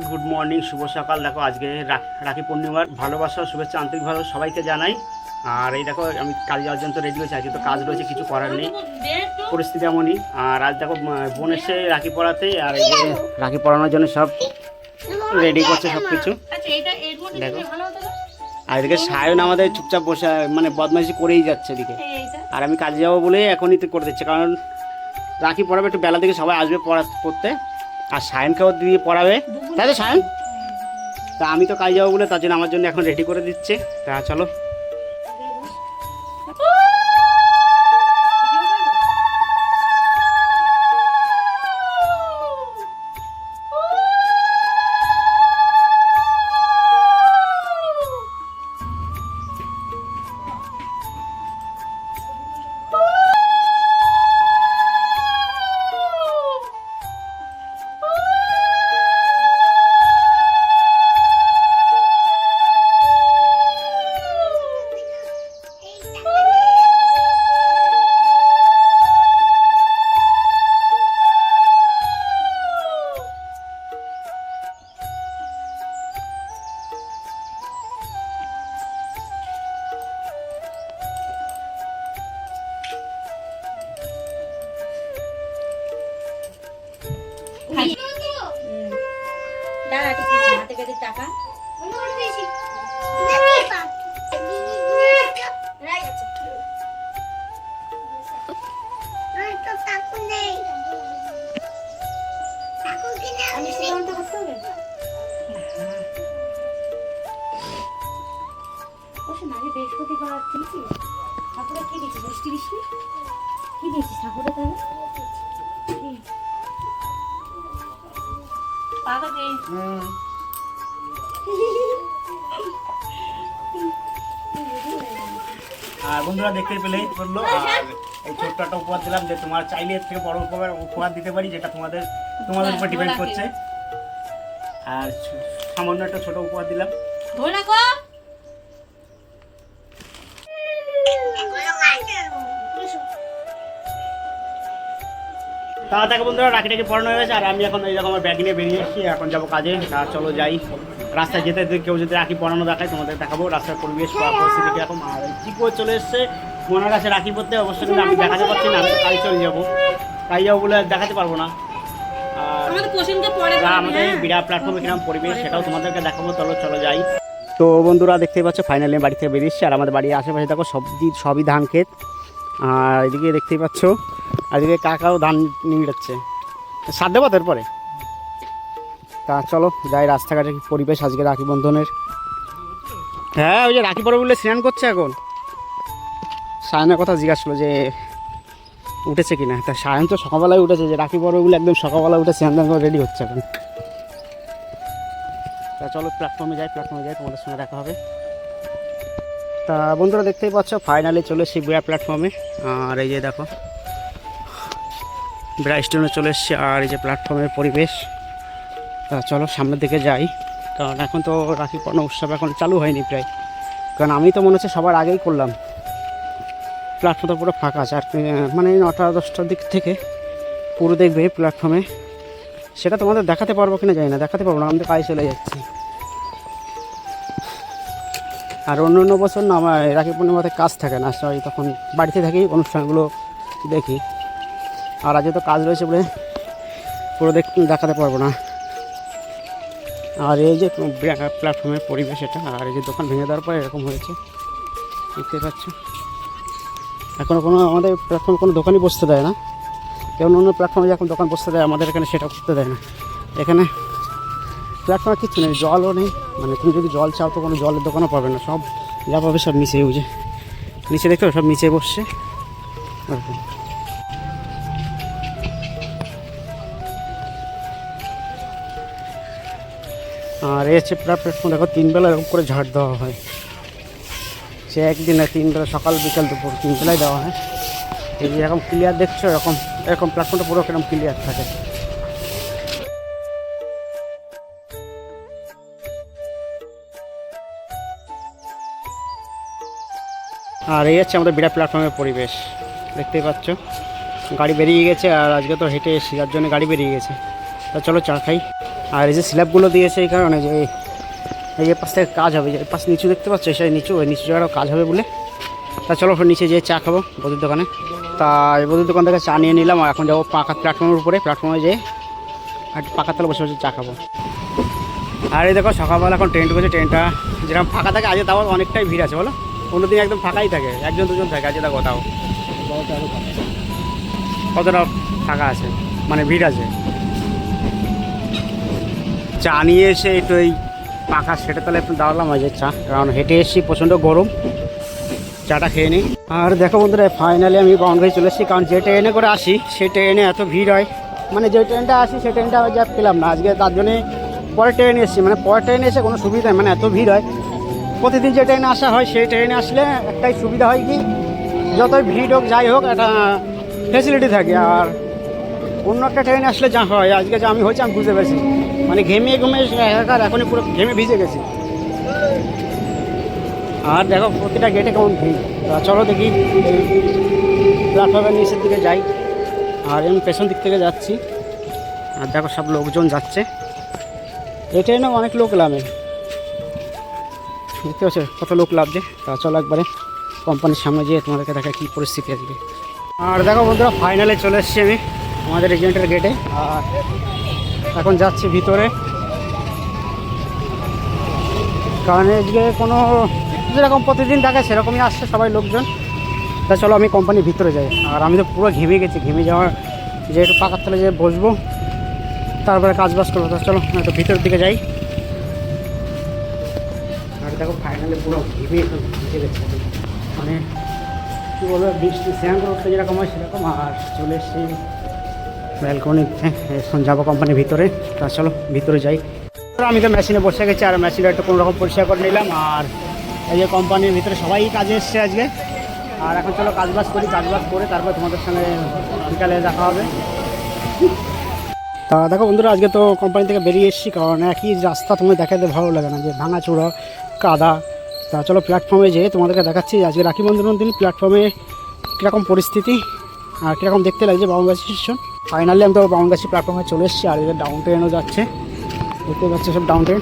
Good morning, শুভ সকাল। দেখো আজকে রাখি পূর্ণিমার ভালোবাসা শুভেচ্ছা আন্তরিকভাবে সবাইকে জানাই। আর এই দেখো আমি কাজ যাওয়ার জন্য রেডি হয়েছি, আজকে তো কাজ রয়েছে, কিছু করার নেই, পরিস্থিতি এমনই। আর আজ দেখো বোন এসে রাখি পরাতে, আর এই যে রাখি পরানোর জন্য সব রেডি করছে সব কিছু। দেখো আর এদিকে সায়ন আমাদের চুপচাপ বসে মানে বদমাইশি করেই যাচ্ছে এদিকে। আর আমি কাজে যাবো বলে এখনই তো করে দিচ্ছে, কারণ রাখি পরাবে একটু বেলা থেকে সবাই আসবে পড়তে, আর সায়নকেও দিয়ে পড়াবে, তাই তো সায়ন? তা আমি তো কাজে যাবো বলে তার জন্য আমার জন্য এখন রেডি করে দিচ্ছে। তা চলো। টাকা বৃহস্পতিবার ঠাকুরে কি দিয়েছিস? বৃষ্টি বৃষ্টি কি দিয়েছিস ঠাকুরে? তাহলে পাতা দে। আর বন্ধুরা দেখতে পেলেই বললো, আর এই ছোট্ট একটা উপহার দিলাম, যে তোমার চাইলে এর থেকে বড় উপহার দিতে পারি, যেটা তোমাদের উপর ডিপেন্ড করছে। আর সামান্য একটা ছোট উপহার দিলাম। তা দেখো বন্ধুরা, রাখিটাকে পড়ানো হয়ে গেছে, আর আমি এখন এই রকম আমার ব্যাগ নিয়ে বেরিয়ে এসেছি, এখন যাবো কাজে। আর চলো যাই। রাস্তায় যেতে কেউ যদি রাখি পড়ানো দেখায় তোমাদের দেখাবো রাস্তার পরিবেশ পরিস্থিতি কিরকম। আর কি করে চলে এসছে মনের কাছে রাখি পড়তে, অবশ্যই কিন্তু আমি দেখাতে পারছি না, আমি কাজ চলে যাবো, তাই যাবো বলে দেখাতে পারবো না। আর আমাদের বিরাট প্ল্যাটফর্মে কিরকম পরিবেশ সেটাও তোমাদেরকে দেখাবো। চলো যাই। তো বন্ধুরা দেখতেই পাচ্ছ ফাইনালি বাড়ি থেকে বেরিয়ে এসছি, আর আমাদের বাড়ির আশেপাশে দেখো সবই ধান ক্ষেত। আর এদিকে দেখতেই পাচ্ছ, আর এদিকে কাকাও ধান নিংড়াচ্ছে, সার দেবো তারপরে। তা চলো যাই, রাস্তাঘাটে কি পরিবেশ আজকে রাখি বন্ধনের। হ্যাঁ, ওই যে রাখি পরে বলে স্নান করছে এখন। সায়নের কথা জিজ্ঞাসা করলো যে উঠেছে কিনা, তা সায়ন তো সকালবেলায় উঠেছে, যে রাখি পরে বলে একদম সকালবেলা উঠে স্নান দান করে রেডি হচ্ছে এখন। তা চলো প্ল্যাটফর্মে যাই, তোমাদের সঙ্গে দেখা হবে। তা বন্ধুরা দেখতেই পাচ্ছ ফাইনালি চলে এসেছি বিরাট প্ল্যাটফর্মে। আর এই যে দেখো বিরাট স্টেশনে চলে এসেছি, আর এই যে প্ল্যাটফর্মের পরিবেশ। তা চলো সামনের দিকে যাই, কারণ এখন তো রাখি পূর্ণ উৎসব এখন চালু হয়নি প্রায়, কারণ আমি তো মনে হচ্ছে সবার আগেই করলাম। প্ল্যাটফর্মটা পুরো ফাঁকা আছে, আর মানে 9টা-10টার দিক থেকে পুরো দেখবে প্ল্যাটফর্মে। সেটা তোমাদের দেখাতে পারবো কিনা জানি না, দেখাতে পারবো না, আমাদের কাজে চলে যাচ্ছি। আর অন্য বছর না আমার রাখি পূর্ণিমাতে কাজ থাকে না, সবাই তখন বাড়িতে থাকি, অনুষ্ঠানগুলো দেখি। আর আজকে তো কাজ রয়েছে বলে পুরো দেখাতে পারবো না। আর এই যে প্ল্যাটফর্মের পরিবেশ এটা, আর এই যে দোকান ভেঙে দেওয়ার পরে এরকম হয়েছে দেখতে পাচ্ছ। এখনও আমাদের প্ল্যাটফর্মে কোনো দোকানই বসতে দেয় না, যেমন অন্য প্ল্যাটফর্মে যখন দোকান বসতে দেয়, আমাদের এখানে সেটা করতে দেয় না। এখানে প্ল্যাটফর্মে কিচ্ছু নেই, জলও নেই, মানে তুমি যদি জল চাও তো কোনো জলের দোকানও পাবে না, সব যা পাবে সব নিচে, বুঝে নিচে দেখতে সব নিচে বসছে ওরকম। আর এই হচ্ছে প্ল্যাটফর্ম, দেখো 3 বেলা এরকম করে ঝাড় দেওয়া হয়, সে একদিনে 3 বেলা, সকাল বিকাল দুপুর 3 বেলায় দেওয়া হয়। এই যে এরকম ক্লিয়ার দেখছো, এরকম প্ল্যাটফর্মটা পুরো এরকম ক্লিয়ার থাকে। আর এই হচ্ছে আমাদের বিরাট প্ল্যাটফর্মের পরিবেশ, দেখতেই পাচ্ছ। গাড়ি বেরিয়ে গেছে, আর আজকে তো হেঁটে এসেছি, যার জন্য গাড়ি বেরিয়ে গেছে। তা চলো চা খাই। আর এই যে স্ল্যাবগুলো দিয়েছে এই কারণে যে এই পাশ থেকে কাজ হবে, যে পাশ নিচু দেখতে পাচ্ছ সেই নিচু, ওই নিচু জায়গাটাও কাজ হবে বলে। তা চলো নিচে যেয়ে চা খাবো বধুর দোকানে। তা এই বধুর দোকান থেকে চা নিয়ে নিলাম, আর এখন যাবো পাকা প্ল্যাটফর্মের উপরে, প্ল্যাটফর্মে যেয়ে আর পাকার তলে বসে বসে চা খাবো। আর এই দেখো সকালবেলা এখন ট্রেন ঢুকেছে, ট্রেনটা যেরকম ফাঁকা থাকে আজকে তাও অনেকটাই ভিড় আছে বলো, অন্যদিন একদম ফাঁকাই থাকে, একজন দুজন থাকে, আজকে দেখো তাও কতটা ফাঁকা আছে, মানে ভিড় আছে। চা নিয়ে এসে একটু এই পাখা সেটা তাহলে একটু দাঁড়ালাম ওই যে চা, কারণ হেঁটে এসেছি প্রচণ্ড গরম, চাটা খেয়ে নিই। আর দেখো বন্ধুরা ফাইনালি আমি বাউন্ডারি চলে এসেছি, কারণ যে ট্রেনে করে আসি সেই ট্রেনে এত ভিড় হয়, মানে যে ট্রেনটা আসি সেই ট্রেনটা যা পেলাম না আজকে, তার জন্যে পরের ট্রেনে এসেছি, মানে পরের ট্রেনে এসে কোনো সুবিধা নেই, মানে এত ভিড় হয়। প্রতিদিন যে ট্রেনে আসা হয় সেই ট্রেনে আসলে একটাই সুবিধা হয় কি, যতই ভিড় হোক যাই হোক একটা ফেসিলিটি থাকে, আর অন্য একটা ট্রেনে আসলে যা হয় আজকে যা আমি হয়েছে আমি বুঝতে পেরেছি, মানে ঘেমে একাকার, এখনই পুরো ঘেমে ভিজে গেছি। আর দেখো প্রতিটা গেটে কেমন ভিড়। তা চলো দেখি প্ল্যাটফর্মের নিচের দিকে যাই, আর আমি পেছন দিক থেকে যাচ্ছি, আর দেখো সব লোকজন যাচ্ছে, এই ট্রেনেও অনেক লোক নামে, দেখতে পাচ্ছ কত লোক নামছে। তা চলো একবারে কোম্পানির সামনে যেয়ে তোমাদেরকে দেখা কী পরিস্থিতি আজকে। আর দেখো বন্ধুরা ফাইনালে চলে এসেছি আমি আমাদের রেজিমেন্টের গেটে, আর এখন যাচ্ছি ভিতরে, কারণ আজকে কোনো যেরকম প্রতিদিন থাকে সেরকমই আসছে সবাই লোকজন। তা চলো আমি কোম্পানির ভিতরে যাই, আর আমি তো পুরো ঘেমে গেছি, ঘেমে যাওয়ার যে একটু পাকার তলে যে বসবো তারপরে কাজ বাজ করবো। তা চলো একটু ভিতরের দিকে যাই। আর দেখো ফাইনালি পুরো ঘেমে ভিজে গেছে, মানে কী বলবো বৃষ্টি স্নান করতে যেরকম হয় সেরকম। আর চলে এসেছি ব্যালকনিতে, এখন যাবো কোম্পানির ভিতরে। তা চলো ভিতরে যাই। আমি তো মেশিনে বসে গেছি, আর মেশিনটা একটু কোনোরকম পরিষ্কার করে নিলাম। আর এই যে কোম্পানির ভিতরে সবাই কাজে এসছে আজকে, আর এখন চলো কাজবাজ করি, কাজবাজ করে তারপর তোমাদের সঙ্গে বিকালে দেখা হবে। তা দেখো বন্ধুরা আজকে তো কোম্পানি থেকে বেরিয়ে এসেছি, কারণ একই রাস্তা তোমার দেখাতে ভালো লাগে না, যে ভাঙাচোড়া কাদা। তা চলো প্ল্যাটফর্মে যেয়ে তোমাদেরকে দেখাচ্ছি আজকে রাখি বন্ধনের দিন প্ল্যাটফর্মে কীরকম পরিস্থিতি আর কীরকম দেখতে লাগছে বাউনগাছি স্টেশন। ফাইনালি আমি তো বাউনগাছি প্ল্যাটফর্মে চলে এসেছি, আর এদের ডাউন ট্রেনও যাচ্ছে, দেখতে পাচ্ছে সব ডাউন ট্রেন।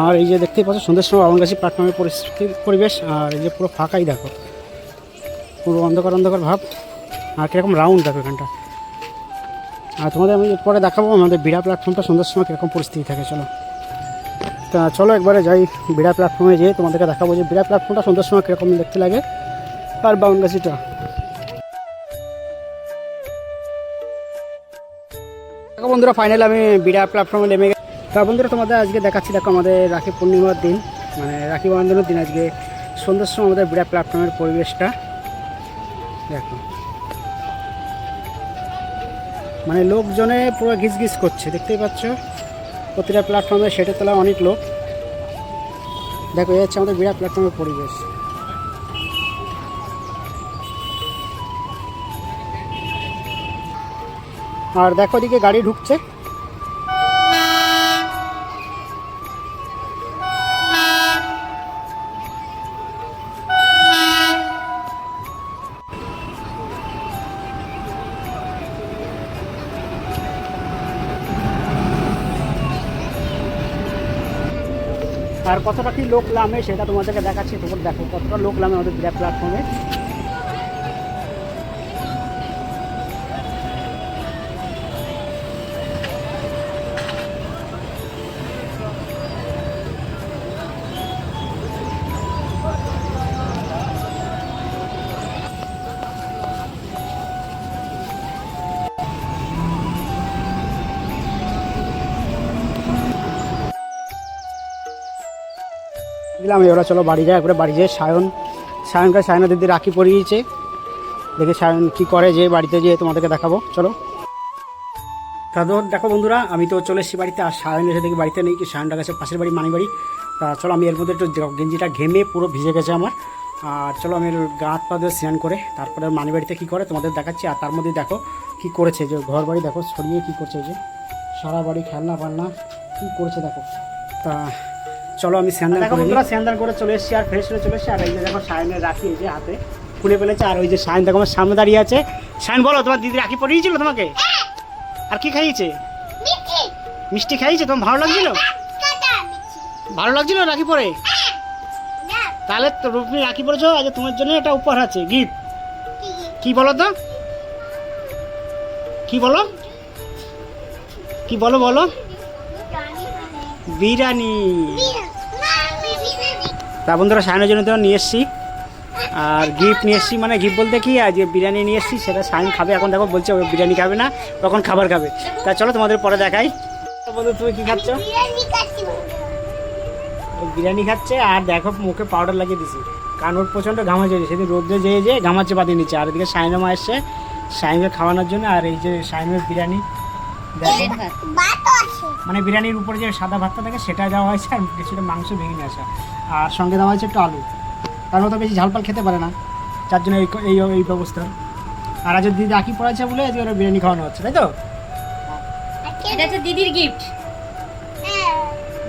আর এই যে দেখতেই পাচ্ছ সন্ধ্যের সময় বাউনগাছি প্ল্যাটফর্মের পরিবেশ, আর এই যে পুরো ফাঁকাই দেখো, পুরো অন্ধকার অন্ধকার ভাব, আর কীরকম রাউন্ড দেখো এখানটা। আর তোমাদের আমি পরে দেখাবো আমাদের বিড়া প্ল্যাটফর্মটা সন্ধ্যার সময় কীরকম পরিস্থিতি থাকে। চলো তা চলো একবারে যাই বিড়া প্ল্যাটফর্মে যেয়ে তোমাদেরকে দেখাবো যে বিড়া প্ল্যাটফর্মটা সন্ধ্যার সময় কীরকম দেখতে লাগে, আর বাউনগাছিটা। দেখো বন্ধুরা ফাইনালি আমি বিড়া প্ল্যাটফর্মে নেমে গেছি। তা বন্ধুরা তোমাদের আজকে দেখাচ্ছি, দেখো আমাদের রাখি পূর্ণিমার দিন, মানে রাখি বন্ধনের দিন আজকে সন্ধ্যার সময় আমাদের বিড়া প্ল্যাটফর্মের পরিবেশটা দেখো, মানে লোকজনে পুরো ঘিস করছে, দেখতেই পাচ্ছ প্রতিটা প্ল্যাটফর্মে সেটে তোলা অনেক লোক। দেখো এই হচ্ছে আমাদের বিরাট প্ল্যাটফর্মের পরিবেশ। আর দেখো দিকে গাড়ি ঢুকছে, আর কতটা কি লোক নামে সেটা তোমাদেরকে দেখাচ্ছি। তোমরা দেখো কতটা লোক নামে আমাদের বিরাট প্ল্যাটফর্মে। দিলাম এবার চলো বাড়ি যায়, একবারে বাড়ি যেয়ে সায়না দিদি রাখি পরিয়েছে, দেখে সায়ন কী করে যে বাড়িতে যেয়ে তোমাদেরকে দেখাবো। চলো তাদের দেখো বন্ধুরা আমি তো চলে এসেছি বাড়িতে, আর সায়ন এসে দেখি বাড়িতে নেই, কি সায়নটা গেছে পাশের বাড়ি মানি বাড়ি। তা চলো আমি এর মধ্যে একটু গেঞ্জিটা ঘেমে পুরো ভিজে গেছে আমার, আর চলো আমি গা হাত পা দিয়ে স্নান করে তারপরে মানি বাড়িতে কী করে তোমাদের দেখাচ্ছি। আর তার মধ্যে দেখো কী করেছে, যে ঘর বাড়ি দেখো ছড়িয়ে কী করছে, যে সারা বাড়ি খেলনা পান্না কি করছে দেখো। তা চলো আমি স্যান্ডাল দেখো বন্ধুরা, স্যান্ডাল করে চলে এসেছি আর ফ্রেশ হয়ে চলে এসেছি। আর এই যে দেখো সায়নের রাখি এই যে হাতে খুলে ফেলেছে। আর ওই যে সায়ন দেখো আমার সামনে দাঁড়িয়ে আছে। সায়ন বলো, তোমার দিদি রাখি পরিয়েছিল তোমাকে? আর কি খাইয়েছে? মিষ্টি খাইয়েছে? তোমার ভালো লাগছিল? ভালো লাগছিল রাখি পরে? তাহলে তো রূপনি রাখি পরেছো, আজ তোমার জন্য একটা উপহার আছে, গিফট। কি বলো তো, কি বলো, কি বলো বলো? বিরিয়ানি। তা বন্ধুরা সায়নের জন্য তো নিয়ে এসেছি আর গিফট নিয়ে এসেছি। মানে গিফট বলতে কি, আজ বিরিয়ানি নিয়ে এসেছি, সেটা সায়ন খাবে। এখন দেখো বলছে ও বিরিয়ানি খাবে না, তখন খাবার খাবে। তা চলো তোমাদের পরে দেখাই। তো বন্ধু তুমি কি খাচ্ছ? ও বিরিয়ানি খাচ্ছে আর দেখো মুখে পাউডার লাগিয়ে দিছি, কারণ ওর প্রচণ্ড ঘামাচ্ছে। সেদিন রোদ্রে যেয়ে ঘামাচ্ছে বাঁধিয়ে নিচ্ছে। আর এদিকে সায়নের মা এসছে সায়নকে খাওয়ানোর জন্য। আর এই যে সায়নের বিরিয়ানি দেখো, মানে বিরিয়ানির উপরে যে সাদা ভাতটা থাকে সেটা দেওয়া হয়েছে, আর কিছুটা মাংস ভেঙে নিয়ে আসা, আর সঙ্গে দেওয়া হয়েছে একটু আলু, কারণ ও তো বেশি ঝালপাল খেতে পারে না, যার জন্য এই ব্যবস্থা। আর আজ দিদি রাখি পড়াচ্ছে বলে আজকে ওরা বিরিয়ানি খাওয়ানো হচ্ছে, তাই তো? এটা হচ্ছে দিদির গিফট।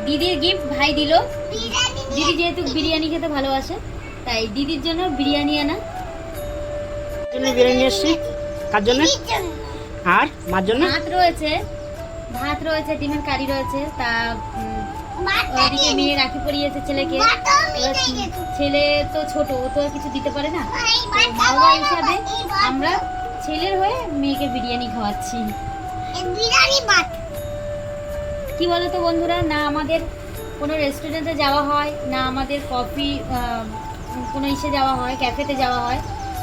দিদির গিফট ভাই দিল। দিদি যেহেতু বিরিয়ানি খেতে ভালোবাসে, তাই দিদির জন্য বিরিয়ানি আনা। জন্য বিরিয়ানি এসছি। কার জন্য? আর মার জন্য ভাত রয়েছে, ডিমের কারি রয়েছে। তা ওইদিকে মেয়ে রাখি পরিয়েছে ছেলেকে। এবার ছেলে তো ছোট, ও তো আর কিছু দিতে পারে না। মা বাবা হিসাবে আমরা ছেলের হয়ে মেয়েকে বিরিয়ানি খাওয়াচ্ছি। কি বলো তো বন্ধুরা, না আমাদের কোনো রেস্টুরেন্টে যাওয়া হয়, না আমাদের কফি কোনো ইসে যাওয়া হয়, ক্যাফেতে যাওয়া হয়।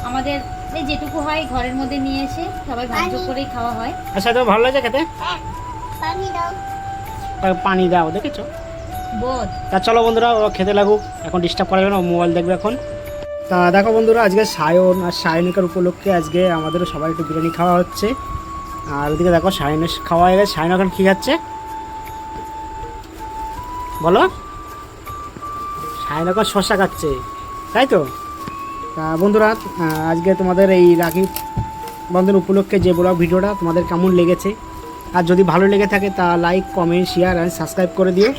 আমাদের এই যেটুকু হয় ঘরের মধ্যে নিয়ে এসে সবাই ভাগ্য করেই খাওয়া হয়। আচ্ছা, তো ভালো লাগে খেতে? পানি দাও, দেখেছো? বোধ। তা চলো বন্ধুরা, ও খেতে লাগুক, এখন ডিস্টার্ব করা যাবে না, মোবাইল দেখবে এখন। তা দেখো বন্ধুরা, আজকে সায়ন আর সায়নিকার উপলক্ষে আজকে আমাদেরও সবাই একটু বিরিয়ানি খাওয়া হচ্ছে। আর ওদিকে দেখো সায়নের খাওয়া হয়ে গেছে। সায়ন এখন কী খাচ্ছে বলো? সায়ন এখন শসা খাচ্ছে, তাই তো? তা বন্ধুরা, আজকে তোমাদের এই রাখি বন্ধন উপলক্ষে যে ব্লগ ভিডিওটা তোমাদের কেমন লেগেছে, আর যদি ভালো লেগে থাকে তা like, comment, share and subscribe করে দিও।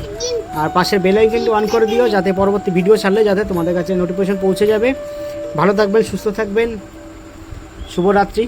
আর পাশের বেল আইকনটি অন করে দিও, যাতে পরবর্তী ভিডিও ছাড়লে যাতে তোমাদের কাছে নোটিফিকেশন পৌঁছে যাবে। ভালো থাকবেন, সুস্থ থাকবেন, শুভরাত্রি।